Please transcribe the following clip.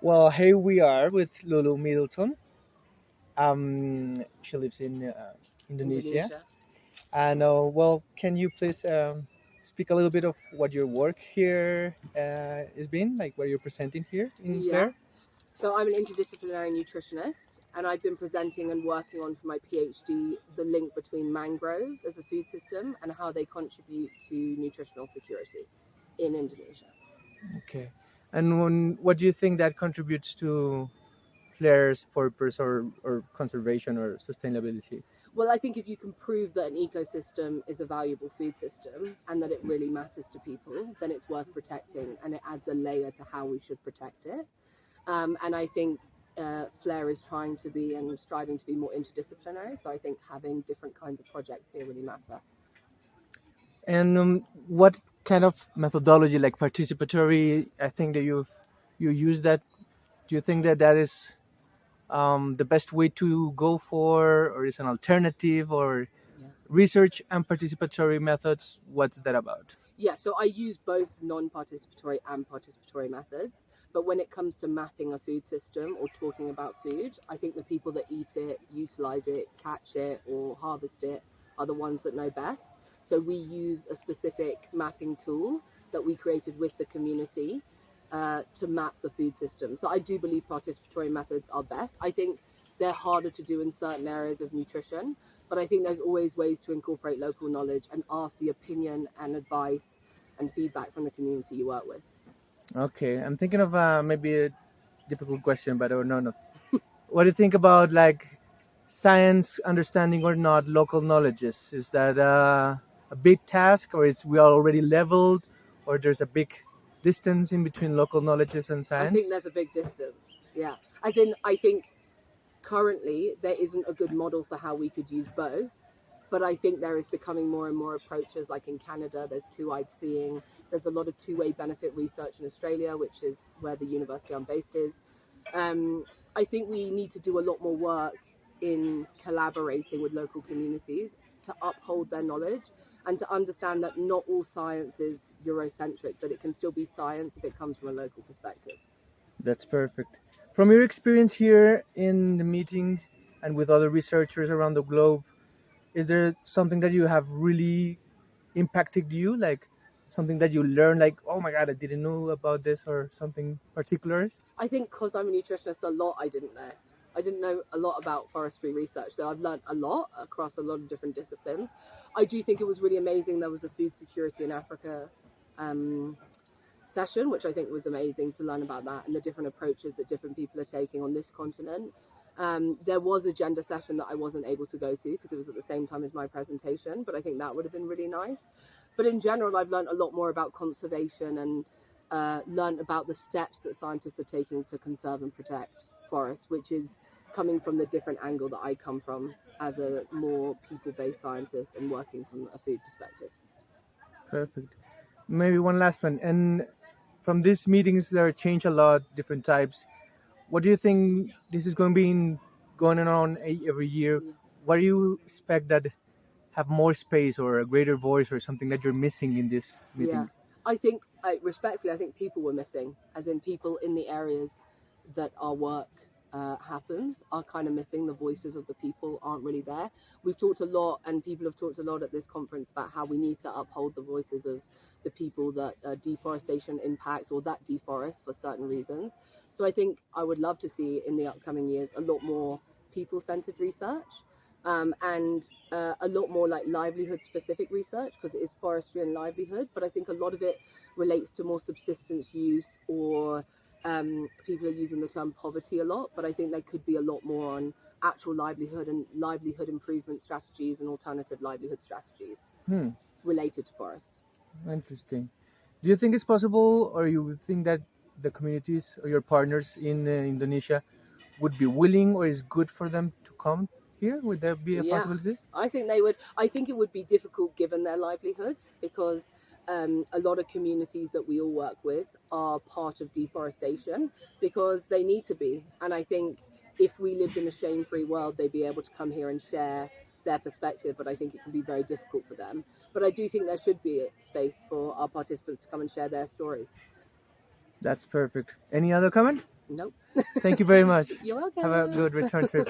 Well, here we are with Lulu Middleton. She lives in Indonesia. Indonesia. And can you please speak a little bit of what your work here has been, like what you're presenting here in Yeah. Flair? So I'm an interdisciplinary nutritionist, and I've been presenting and working on for my PhD the link between mangroves as a food system and how they contribute to nutritional security in Indonesia. Okay. And what do you think that contributes to Flair's purpose or conservation or sustainability? Well, I think if you can prove that an ecosystem is a valuable food system and that it really matters to people, then it's worth protecting, and it adds a layer to how we should protect it. And I think Flair is trying to be and striving to be more interdisciplinary. So I think having different kinds of projects here really matter. And what kind of methodology, like participatory, I think that you use that. Do you think that that is the best way to go for, or is an alternative, or Yeah. research and participatory methods? What's that about? Yeah, so I use both non-participatory and participatory methods. But when it comes to mapping a food system or talking about food, I think the people that eat it, utilize it, catch it, or harvest it are the ones that know best. So we use a specific mapping tool that we created with the community to map the food system. So I do believe participatory methods are best. I think they're harder to do in certain areas of nutrition, but I think there's always ways to incorporate local knowledge and ask the opinion and advice and feedback from the community you work with. Okay, I'm thinking of maybe a difficult question, but no. What do you think about like science understanding or not local knowledges? Is that a big task, or is we are already leveled, or there's a big distance in between local knowledges and I think science? there's a big distance. Yeah. As in, I think currently there isn't a good model for how we could use both. But I think there is becoming more and more approaches. Like in Canada, there's two-eyed seeing. There's a lot of two-way benefit research in Australia, which is where the university I'm based is. Um, I think we need to do a lot more work in collaborating with local communities to uphold their knowledge and to understand that not all science is Eurocentric, that it can still be science if it comes from a local perspective. That's perfect. From your experience here in the meeting and with other researchers around the globe, is there something that you have really impacted you, like something that you learned, like, oh my god, I didn't know about this, or something particular? I think because I'm a nutritionist, a lot I didn't know. I didn't know a lot about forestry research, so I've learned a lot across a lot of different disciplines. I do think it was really amazing. There was a food security in Africa um, session, which I think was amazing to learn about that and the different approaches that different people are taking on this continent. There was a gender session that I wasn't able to go to because it was at the same time as my presentation, but I think that would have been really nice. But in general, I've learned a lot more about conservation and learned about the steps that scientists are taking to conserve and protect forests, which is coming from the different angle that I come from as a more people-based scientist and working from a food perspective. Perfect. Maybe one last one. And from these meetings, there are change a lot, different types. What do you think this is going to be going on every year? Yeah. What do you expect that have more space or a greater voice or something that you're missing in this Yeah, meeting? I think, respectfully, I think people were missing, as in people in the areas that our work happens are kind of missing. The voices of the people aren't really there. We've talked a lot, and people have talked a lot at this conference about how we need to uphold the voices of the people that deforestation impacts or that deforest for certain reasons. So I think I would love to see in the upcoming years a lot more people-centered research and a lot more like livelihood specific research because it is forestry and livelihood. But I think a lot of it relates to more subsistence use or people are using the term poverty a lot. But I think there could be a lot more on actual livelihood and livelihood improvement strategies and alternative livelihood strategies Hmm, related to forests. interesting. Do you think it's possible, or you would think that the communities or your partners in Indonesia would be willing, or is good for them to come here? Would there be a Yeah, possibility? I think they would. I think it would be difficult given their livelihood because a lot of communities that we all work with are part of deforestation because they need to be. And I think if we lived in a shame free world, they'd be able to come here and share their perspective. But I think it can be very difficult for them. But I do think there should be a space for our participants to come and share their stories. That's perfect. Any other comment? Nope. Thank you very much. You're welcome. Have a good return trip.